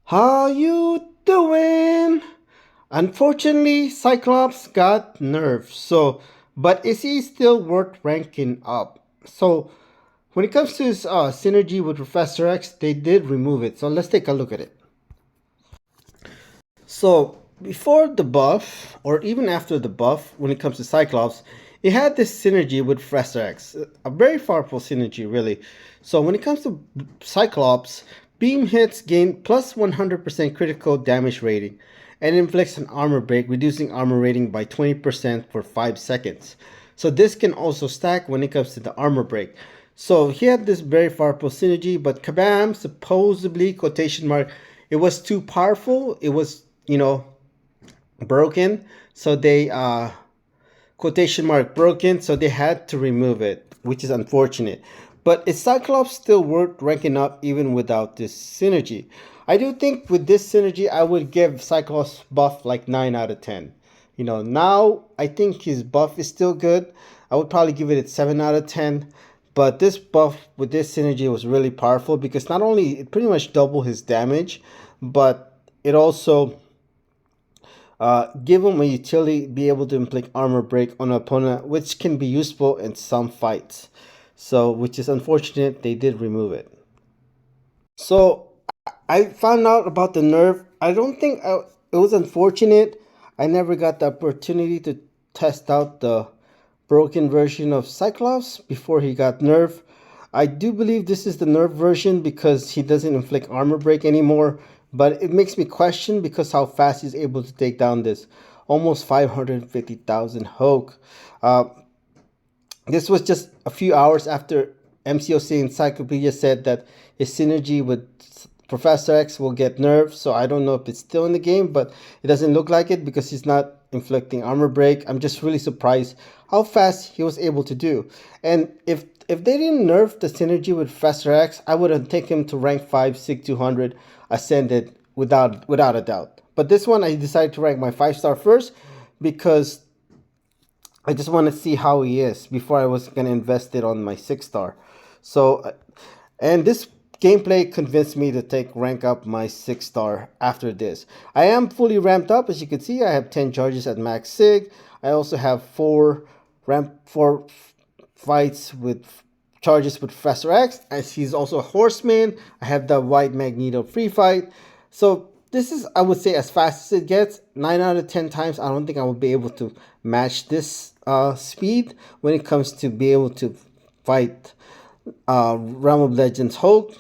How you doing? Unfortunately, Cyclops got nerfed. But is he still worth ranking up? So, when it comes to his synergy with Professor X, they did remove it. So let's take a look at it. So before the buff, or even after the buff, when it comes to Cyclops, it had this synergy with Professor X, a very powerful synergy, really. So when it comes to Cyclops, beam hits gain plus 100% critical damage rating, and inflicts an armor break, reducing armor rating by 20% for 5 seconds. So this can also stack when it comes to the armor break. So he had this very powerful synergy, but Kabam, supposedly, quotation mark, it was too powerful. It was, broken. So they, quotation mark, broken. So they had to remove it, which is unfortunate. But is Cyclops still worth ranking up even without this synergy? I do think with this synergy, I would give Cyclops buff like 9 out of 10. Now I think his buff is still good. I would probably give it a 7 out of 10. But this buff with this synergy was really powerful because not only it pretty much doubled his damage, but it also give him a utility, be able to inflict armor break on an opponent, which can be useful in some fights. So, which is unfortunate, they did remove it. So, I found out about the nerf. I don't think it was unfortunate. I never got the opportunity to test out the broken version of Cyclops before he got nerfed. I do believe this is the nerf version because he doesn't inflict armor break anymore, but it makes me question because how fast he's able to take down this almost 550,000 Hulk. Uh, this was just a few hours after MCOC Encyclopedia said that his synergy with Professor X will get nerfed, so I don't know if it's still in the game, but it doesn't look like it because he's not inflicting armor break. I'm just really surprised how fast he was able to do. And if they didn't nerf the synergy with Professor X, I would have taken him to rank 5, SIG 200, Ascended without a doubt. But this one I decided to rank my 5-star first because I just want to see how he is before I was going to invest it on my 6-star. So, and this gameplay convinced me to take rank up my 6-star after this. I am fully ramped up. As you can see, I have 10 charges at max sig. I also have 4 fights with charges with Professor X, as he's also a horseman. I have the white Magneto free fight. So this is, I would say, as fast as it gets. 9 out of 10 times, I don't think I will be able to match this speed when it comes to be able to fight Realm of Legends Hulk.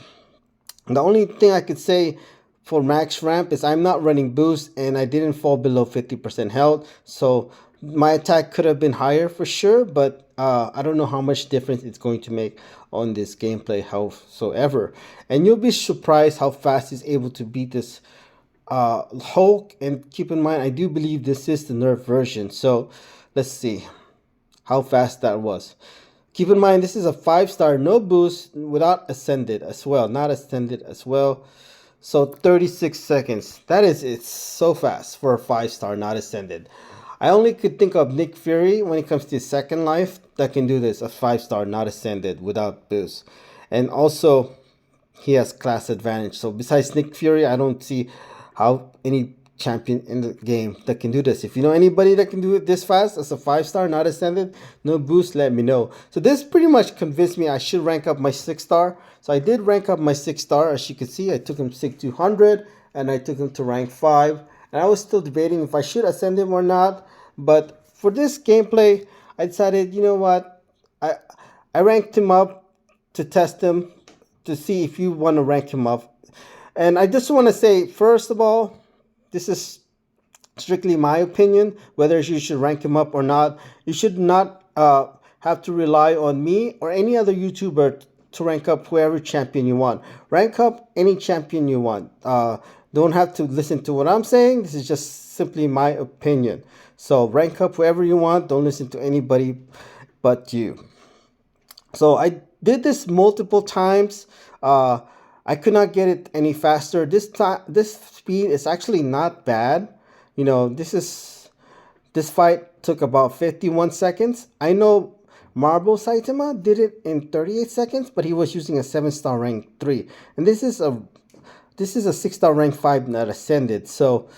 The only thing I could say for max ramp is I'm not running boost and I didn't fall below 50% health. So my attack could have been higher for sure, but I don't know how much difference it's going to make on this gameplay howsoever. And you'll be surprised how fast he's able to beat this Hulk. And keep in mind, I do believe this is the nerf version. So let's see how fast that was. Keep in mind, this is a 5-star, no boost, without Ascended as well. Not Ascended as well. So 36 seconds. It's so fast for a 5-star, not Ascended. I only could think of Nick Fury when it comes to Second Life that can do this, a 5-star, not Ascended, without boost. And also, he has class advantage. So besides Nick Fury, I don't see how any champion in the game that can do this. If you know anybody that can do it this fast as a 5-star, not Ascended, no boost, let me know. So this pretty much convinced me I should rank up my 6-star. So I did rank up my 6-star. As you can see, I took him SIG 200 and I took him to rank 5. And I was still debating if I should ascend him or not. But for this gameplay, I decided, you know what, I ranked him up to test him, to see if you want to rank him up. And I just want to say, first of all, this is strictly my opinion, whether you should rank him up or not. You should not have to rely on me or any other YouTuber to rank up whoever champion you want. Rank up any champion you want. Don't have to listen to what I'm saying. This is just simply my opinion. So rank up whoever you want. Don't listen to anybody but you. So I did this multiple times. I could not get it any faster. This speed is actually not bad. This fight took about 51 seconds. I know Marble Saitama did it in 38 seconds, but he was using a 7-star rank 3. And this is a this is a 6-star rank 5 not ascended. So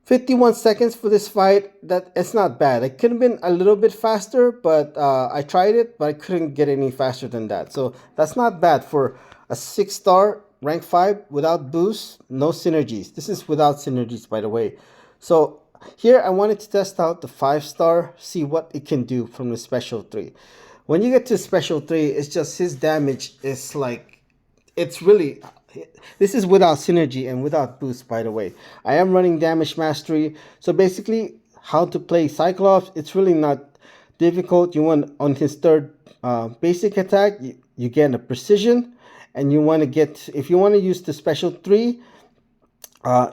51 seconds for this fight, that it's not bad. It could have been a little bit faster, but I tried it, but I couldn't get any faster than that. So that's not bad for a 6-star rank 5 without boost, no synergies. This is without synergies, by the way. So here I wanted to test out the 5-star, see what it can do from the special 3. When you get to special 3, it's just his damage is like, it's really, this is without synergy and without boost, by the way. I am running damage mastery. So basically, how to play Cyclops, it's really not difficult. You want on his third basic attack, you get a precision. And you want to get, if you want to use the special 3,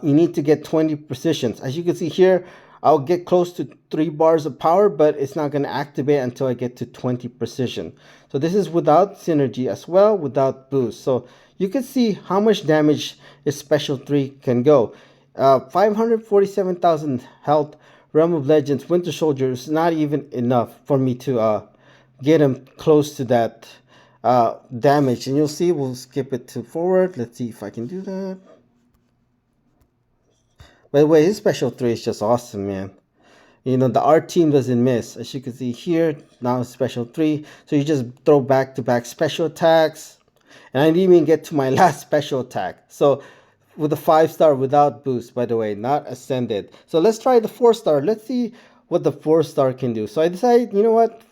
you need to get 20 precisions. As you can see here, I'll get close to 3 bars of power, but it's not going to activate until I get to 20 precision. So this is without synergy as well, without boost. So you can see how much damage this special 3 can go. 547,000 health, Realm of Legends, Winter Soldier is not even enough for me to get him close to that damage. And you'll see, we'll skip it to forward. Let's see if I can do that. By the way, his special 3 is just awesome, man. You know, the art team doesn't miss. As you can see here, now it's special 3. So you just throw back-to-back special attacks. And I didn't even get to my last special attack. So with a 5-star without boost, by the way, not ascended. So let's try the 4-star. Let's see what the 4-star can do. So I decided, you know what?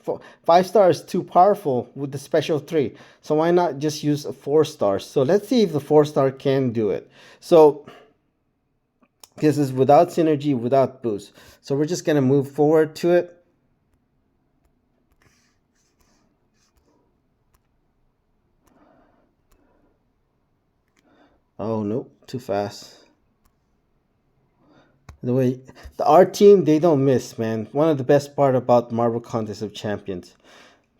5-star is too powerful with the special 3. So why not just use a 4-star? So let's see if the 4-star can do it. So this is without synergy, without boost. So we're just going to move forward to it. Oh, no, too fast. The way the art team, they don't miss, man. One of the best part about Marvel Contest of Champions.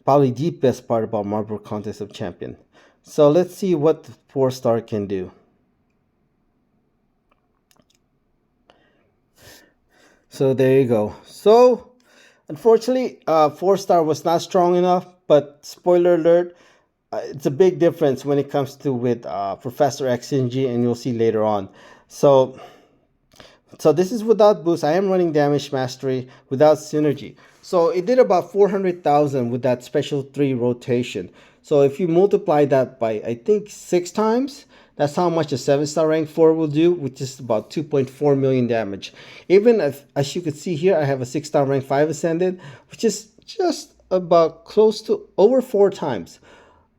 Probably the best part about Marvel Contest of Champions. So let's see what the 4-star can do. So there you go. So unfortunately, 4-star was not strong enough, but spoiler alert, it's a big difference when it comes to with Professor X Synergy, and you'll see later on. So this is without boost. I am running damage mastery without synergy. So it did about 400,000 with that special 3 rotation. So if you multiply that by, I think, 6 times, that's how much a 7-star rank 4 will do, which is about 2.4 million damage. Even if, as you can see here, I have a 6-star rank 5 ascended, which is just about close to over 4 times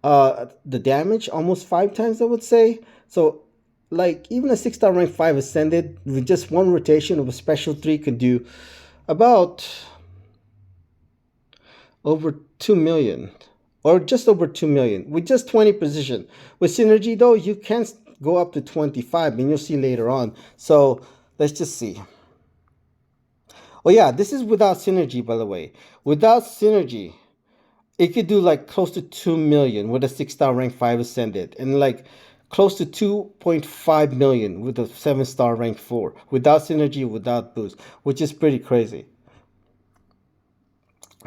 the damage, almost 5 times, I would say. So like even a 6-star rank 5 ascended with just one rotation of a special 3 could do about over 2 million. Or just over 2 million with just 20 precision. With synergy though, you can go up to 25, and you'll see later on. So let's just see. Oh yeah, this is without synergy, by the way. Without synergy, it could do like close to 2 million with a 6-star rank 5 ascended, and like close to 2.5 million with a 7-star rank 4 without synergy, without boost, which is pretty crazy.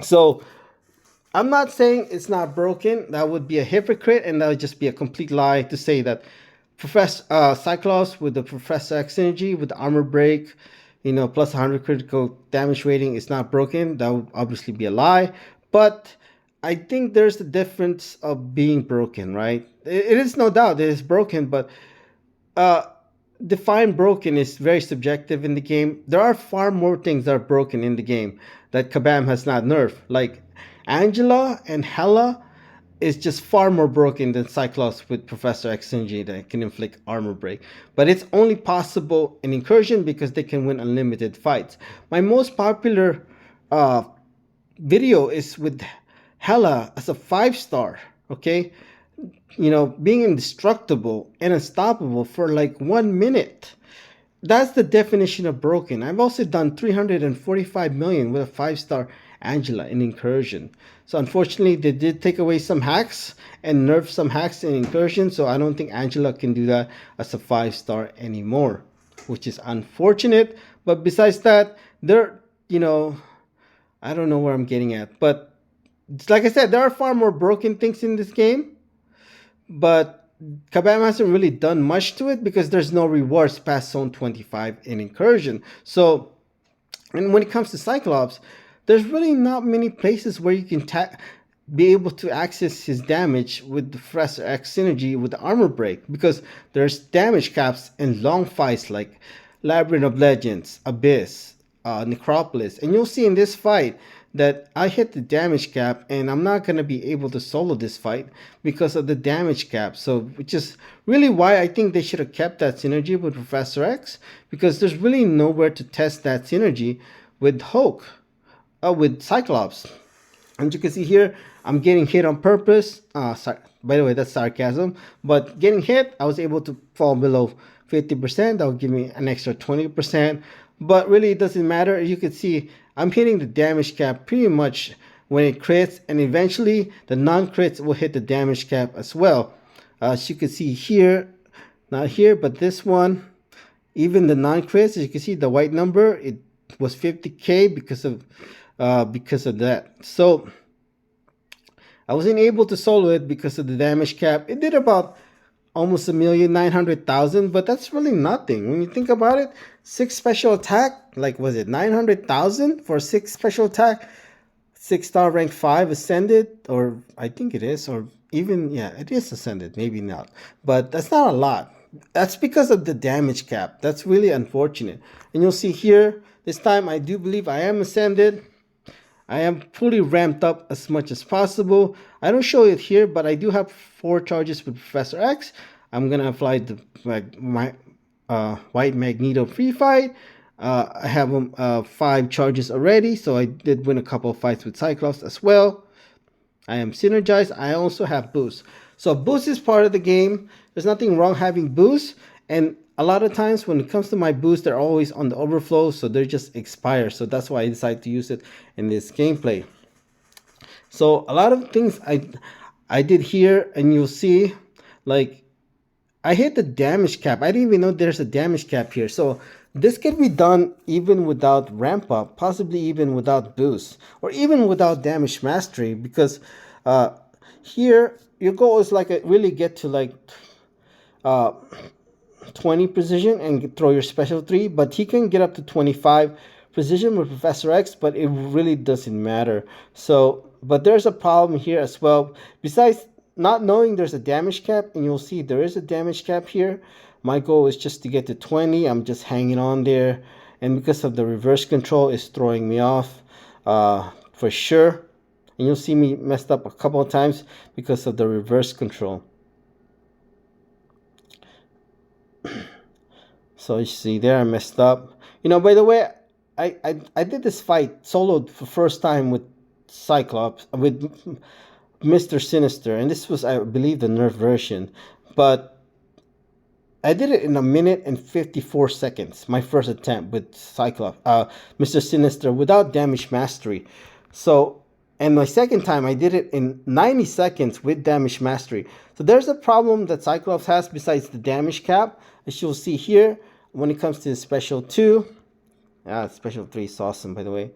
So I'm not saying it's not broken. That would be a hypocrite, and that would just be a complete lie to say that Professor Cyclops with the Professor X Synergy with the armor break, you know, plus 100 critical damage rating is not broken. That would obviously be a lie. But I think there's the difference of being broken, right? It is no doubt it is broken, but define broken is very subjective in the game. There are far more things that are broken in the game that Kabam has not nerfed. Like Angela and Hela is just far more broken than Cyclops with Professor X Synergy that can inflict armor break. But it's only possible in Incursion because they can win unlimited fights. My most popular video is with Hela as a 5-star, okay? You know, being indestructible and unstoppable for like 1 minute. That's the definition of broken. I've also done 345 million with a 5-star Angela in Incursion. So unfortunately, they did take away some hacks and nerf some hacks in Incursion. So I don't think Angela can do that as a 5-star anymore, which is unfortunate. But besides that, there, you know, I don't know where I'm getting at. But like I said, there are far more broken things in this game. But Kabam hasn't really done much to it because there's no rewards past zone 25 in incursion. So, and when it comes to Cyclops, there's really not many places where you can be able to access his damage with the Professor X synergy with the armor break, because there's damage caps in long fights like Labyrinth of Legends, Abyss, Necropolis, and you'll see in this fight that I hit the damage cap and I'm not going to be able to solo this fight because of the damage cap. So, which is really why I think they should have kept that synergy with Professor X, because there's really nowhere to test that synergy with Hulk, with Cyclops. And you can see here, I'm getting hit on purpose. Sorry, by the way, that's sarcasm. But getting hit, I was able to fall below 50%. That will give me an extra 20%. But really, it doesn't matter. You can see I'm hitting the damage cap pretty much when it crits. And eventually, the non-crits will hit the damage cap as well. As you can see here, not here, but this one, even the non-crits, as you can see, the white number, it was 50k because of that. So I wasn't able to solo it because of the damage cap. It did about almost 1,900,000, but that's really nothing when you think about it. 6 special attack, like, was it 900,000 for 6 special attack? 6-star rank 5 ascended, or I think it is, or even, yeah, it is ascended, maybe not, but that's not a lot. That's because of the damage cap. That's really unfortunate. And you'll see here, this time I do believe I am ascended. I am fully ramped up as much as possible. I don't show it here, but I do have 4 charges with Professor X. I'm going to apply my White Magneto free fight. I have 5 charges already, so I did win a couple of fights with Cyclops as well. I am synergized. I also have boost. So boost is part of the game. There's nothing wrong having boost. And a lot of times when it comes to my boost, they're always on the overflow, so they're just expire. So that's why I decided to use it in this gameplay. So a lot of things I did here, and you'll see, like, I hit the damage cap. I didn't even know there's a damage cap here. So this can be done even without ramp up, possibly even without boost, or even without damage mastery, because here your goal is like really get to like 20 precision and throw your special 3, but he can get up to 25 precision with Professor X, but it really doesn't matter. So, but there's a problem here as well. Besides not knowing there's a damage cap, and you'll see there is a damage cap here, my goal is just to get to 20. I'm just hanging on there, and because of the reverse control, it's throwing me off for sure. And you'll see me messed up a couple of times because of the reverse control. So you see there, I messed up. You know, by the way, I did this fight soloed for first time with Cyclops, with Mr. Sinister, and this was, I believe, the nerf version. But I did it in 1 minute and 54 seconds, my first attempt with Cyclops, Mr. Sinister, without damage mastery. So, and my second time, I did it in 90 seconds with damage mastery. So there's a problem that Cyclops has besides the damage cap, as you'll see here. When it comes to special 2, special 3 is awesome, by the way.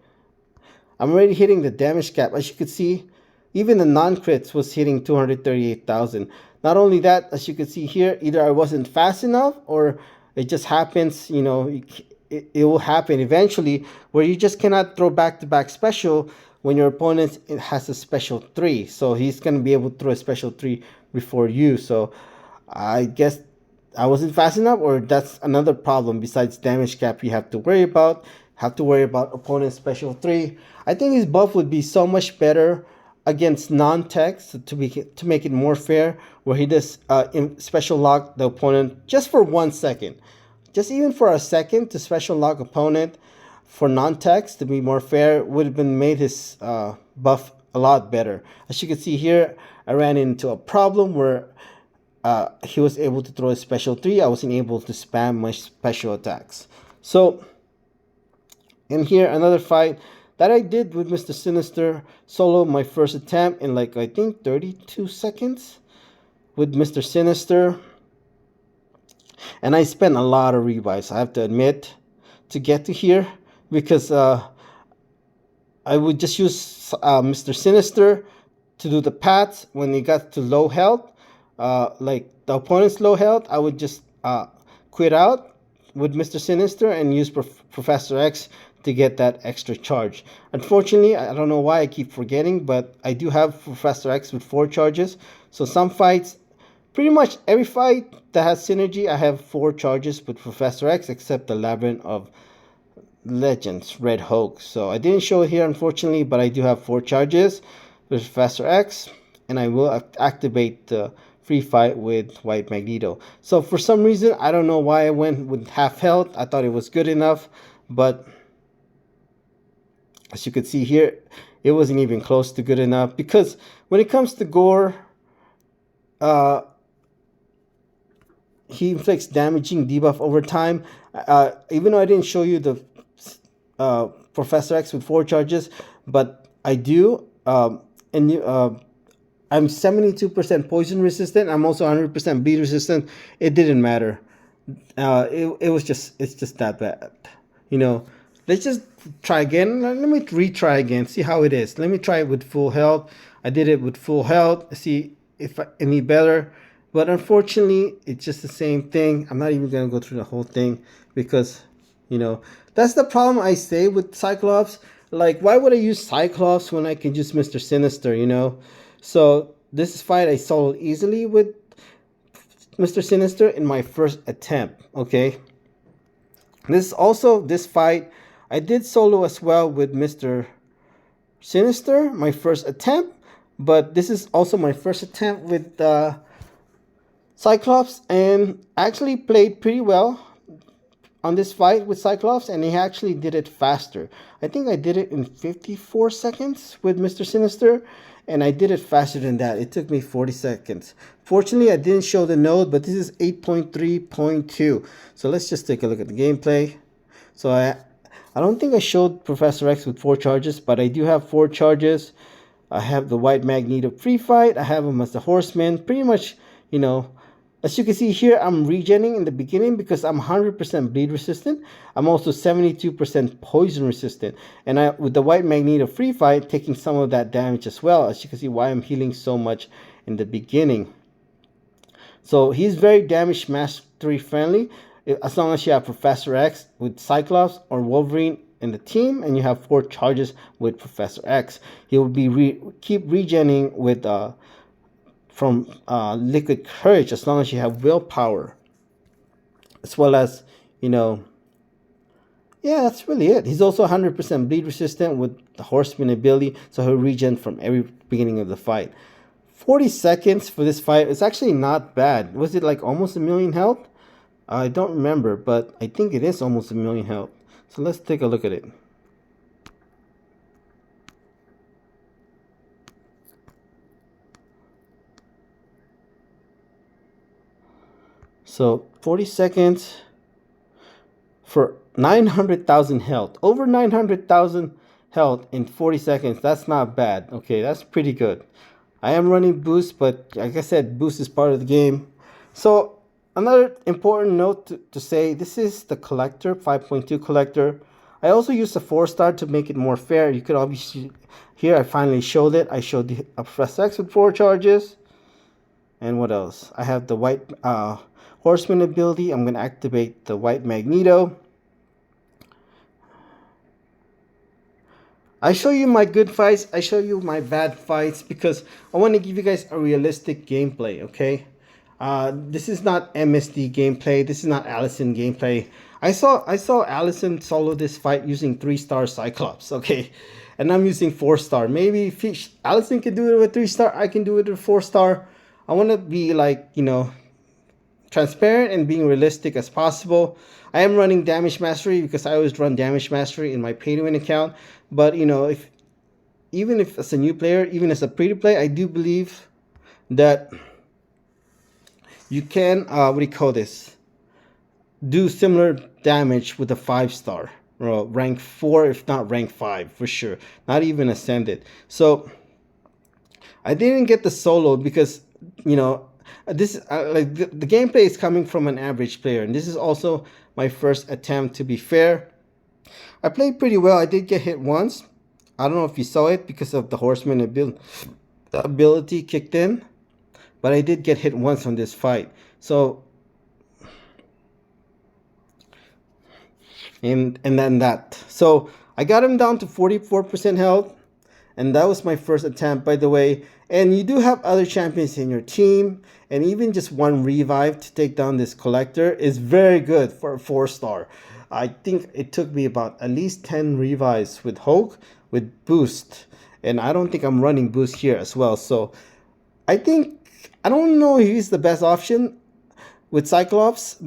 I'm already hitting the damage cap. As you can see, even the non-crits was hitting 238,000. Not only that, as you can see here, either I wasn't fast enough, or it just happens, you know, it will happen eventually where you just cannot throw back-to-back special when your opponent has a special 3. So he's going to be able to throw a special 3 before you. So I guess I wasn't fast enough, or that's another problem besides damage cap you have to worry about. Opponent's special 3. I think his buff would be so much better against non-techs to make it more fair, where he does special lock the opponent just for 1 second. Just even for a second to special lock opponent for non-techs to be more fair would have been made his buff a lot better. As you can see here, I ran into a problem where he was able to throw a special 3. I wasn't able to spam my special attacks. So, in here, another fight that I did with Mr. Sinister solo, my first attempt in like, I think 32 seconds with Mr. Sinister. And I spent a lot of revives, I have to admit, to get to here, because I would just use Mr. Sinister to do the pats when he got to low health. like the opponent's low health, I would just quit out with Mr. Sinister and use Professor X to get that extra charge. Unfortunately, I don't know why I keep forgetting, but I do have Professor X with 4 charges. So some fights, pretty much every fight that has synergy, I have 4 charges with Professor X, except the Labyrinth of Legends, Red Hulk. So I didn't show it here, unfortunately, but I do have 4 charges with Professor X, and I will activate the free fight with White Magneto. So for some reason, I don't know why I went with half health. I thought it was good enough, but as you can see here, it wasn't even close to good enough, because when it comes to Gorr, he inflicts damaging debuff over time. Even though I didn't show you the Professor X with 4 charges, but I do, I'm 72% poison resistant. I'm also 100% bleed resistant. It didn't matter. It's just that bad. You know, let's just try again. Let me retry again. See how it is. Let me try it with full health. I did it with full health. See if any better. But unfortunately, it's just the same thing. I'm not even gonna go through the whole thing, because, you know, that's the problem I say with Cyclops. Like, why would I use Cyclops when I can just Mr. Sinister, you know? So this fight I soloed easily with Mr. Sinister in my first attempt, okay? This fight I did solo as well with Mr. Sinister, my first attempt, but this is also my first attempt with Cyclops, and actually played pretty well on this fight with Cyclops, and he actually did it faster. I think I did it in 54 seconds with Mr. Sinister, and I did it faster than that. It took me 40 seconds. Fortunately, I didn't show the node, but this is 8.3.2. So let's just take a look at the gameplay. So I don't think I showed Professor X with 4 charges, but I do have 4 charges. I have the White Magneto free fight. I have him as the Horseman. Pretty much, you know, as you can see here, I'm regenning in the beginning because I'm 100% bleed resistant. I'm also 72% poison resistant. And with the White Magneto free fight, taking some of that damage as well. As you can see why I'm healing so much in the beginning. So he's very damage mastery friendly. As long as you have Professor X with Cyclops or Wolverine in the team, and you have 4 charges with Professor X. He will be keep regenning with from Liquid Courage, as long as you have willpower, as well as, you know, yeah, that's really it. He's also 100% bleed resistant with the Horseman ability, so he'll regen from every beginning of the fight. 40 seconds for this fight is actually not bad. Was it like almost 1,000,000 health? I don't remember, but I think it is almost 1,000,000 health. So let's take a look at it. So 40 seconds for 900,000 health. Over 900,000 health in 40 seconds. That's not bad. Okay, that's pretty good. I am running boost, but like I said, boost is part of the game. So another important note to say, this is the collector, 5.2 collector. I also used a 4-star to make it more fair. You could obviously, here I finally showed it. I showed the Professor X with 4 charges. And what else? I have the White Horseman ability. I'm going to activate the White Magneto. I show you my good fights. I show you my bad fights because I want to give you guys a realistic gameplay, okay? This is not MSD gameplay. This is not Allison gameplay. I saw Allison solo this fight using 3-star Cyclops, okay? And I'm using 4-star. Maybe if Allison can do it with 3-star, I can do it with 4-star. I want to be, like, you know, transparent and being realistic as possible. I am running damage mastery because I always run damage mastery in my pay to win account. But, you know, even if as a new player, even as a free-to-play, I do believe that you can, what do you call this, do similar damage with a 5-star, or rank 4, if not rank 5, for sure. Not even ascended. So I didn't get the solo because, you know, this like the gameplay is coming from an average player, and this is also my first attempt. To be fair, I played pretty well. I did get hit once. I don't know if you saw it because of the Horseman ability kicked in, but I did get hit once on this fight. So and then that. So I got him down to 44% health, and that was my first attempt, by the way. And you do have other champions in your team, and even just one revive to take down this collector is very good for a 4-star. I think it took me about at least 10 revives with Hulk with boost, and I don't think I'm running boost here as well. So I don't know if he's the best option with Cyclops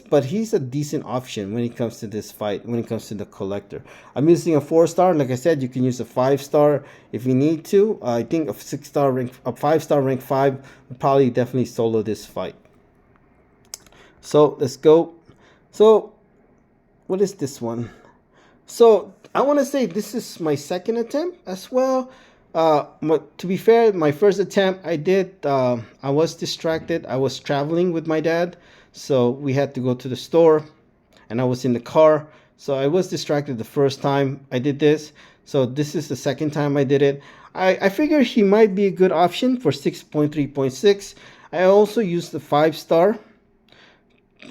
but he's a decent option when it comes to this fight, when it comes to the collector. I'm using a 4-star. Like I said, you can use a 5-star if you need to. I think a 6-star rank, a 5-star rank 5 would probably definitely solo this fight. So let's go. So what is this one? So I want to say this is my second attempt as well. But to be fair, my first attempt I was distracted. I was traveling with my dad, so we had to go to the store, and I was in the car, so I was distracted the first time I did this. So this is the second time I did it. I figured he might be a good option for 6.3.6. I also used the 5-star.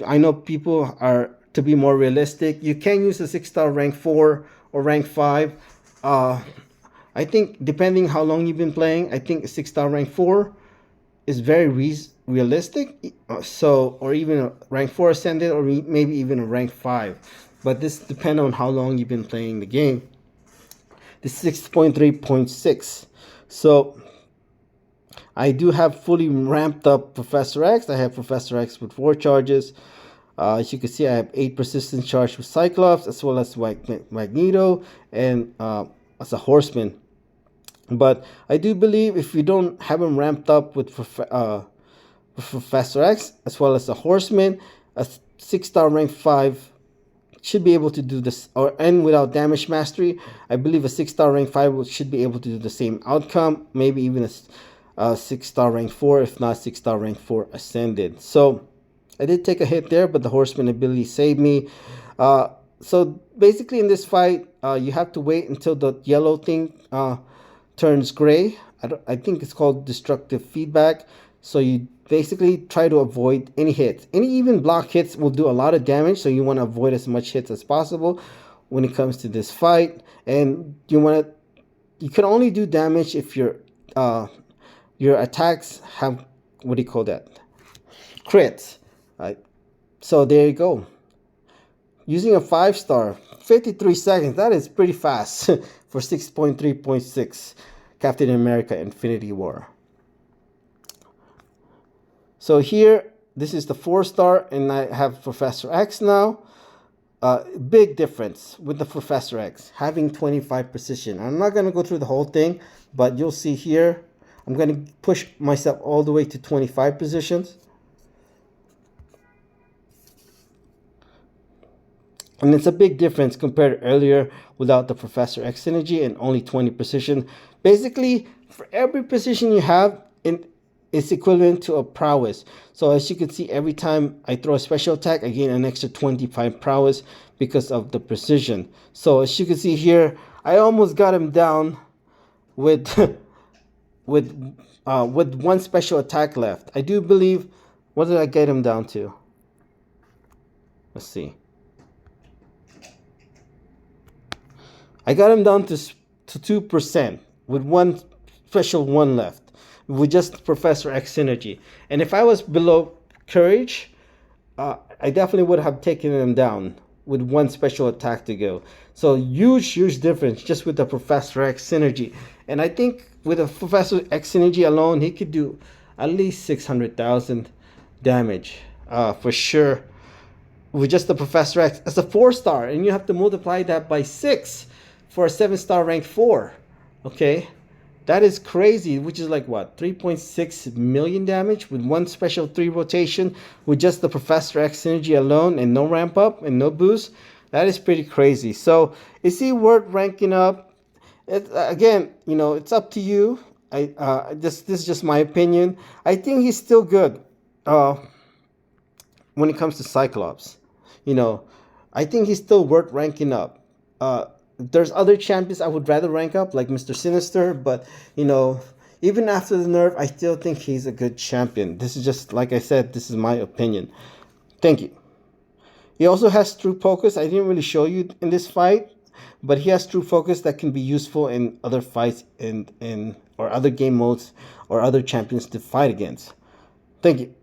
I know people are to be more realistic. You can use a 6-star rank 4 or rank 5. I think depending how long you've been playing, I think a 6-star rank 4 is very realistic. So, or even a rank 4 ascended, or maybe even a rank 5. But this depends on how long you've been playing the game. This is 6.3.6. So I do have fully ramped up Professor X. I have Professor X with 4 charges. As you can see, I have 8 persistence charge with Cyclops, as well as Magneto, and as a horseman. But I do believe if you don't have him ramped up with Professor X, as well as a horseman, a 6-star rank 5 should be able to do this, and without damage mastery, I believe a 6-star rank 5 should be able to do the same outcome, maybe even a 6-star rank 4, if not 6-star rank 4 ascended. So I did take a hit there, but the horseman ability saved me. So basically in this fight, you have to wait until the yellow thing turns gray. I think it's called destructive feedback. So you basically try to avoid any hits. Any even block hits will do a lot of damage, so you want to avoid as much hits as possible when it comes to this fight. And you can only do damage if your attacks have, what do you call that, crits. Right? So there you go. Using a 5-star, 53 seconds, that is pretty fast for 6.3.6 Captain America Infinity War. So here, this is the 4-star, and I have Professor X now. Big difference with the Professor X, having 25 precision. I'm not going to go through the whole thing, but you'll see here, I'm going to push myself all the way to 25 positions. And it's a big difference compared to earlier without the Professor X synergy and only 20 precision. Basically, for every precision you have, it's equivalent to a prowess. So as you can see, every time I throw a special attack, I gain an extra 25 prowess because of the precision. So as you can see here, I almost got him down with with one special attack left. I do believe, what did I get him down to? Let's see. I got him down to 2% with one special one left, with just Professor X synergy. And if I was below courage, I definitely would have taken him down with one special attack to go. So huge difference just with the Professor X synergy. And I think with the Professor X synergy alone, he could do at least 600,000 damage for sure with just the Professor X as a 4-star, and you have to multiply that by 6 for a 7-star rank 4. Okay, that is crazy, which is like what, 3.6 million damage with one special 3 rotation with just the Professor X synergy alone and no ramp up and no boost. That is pretty crazy. So is he worth ranking up? Again, you know, it's up to you. This is just my opinion. I think he's still good when it comes to Cyclops. You know, I think he's still worth ranking up. There's other champions I would rather rank up, like Mr. Sinister, but you know, Even after the nerf, I still think he's a good champion. This is just, like I said, this is my opinion. Thank you. He also has true focus. I didn't really show you in this fight, but he has true focus that can be useful in other fights in or other game modes or other champions to fight against. Thank you.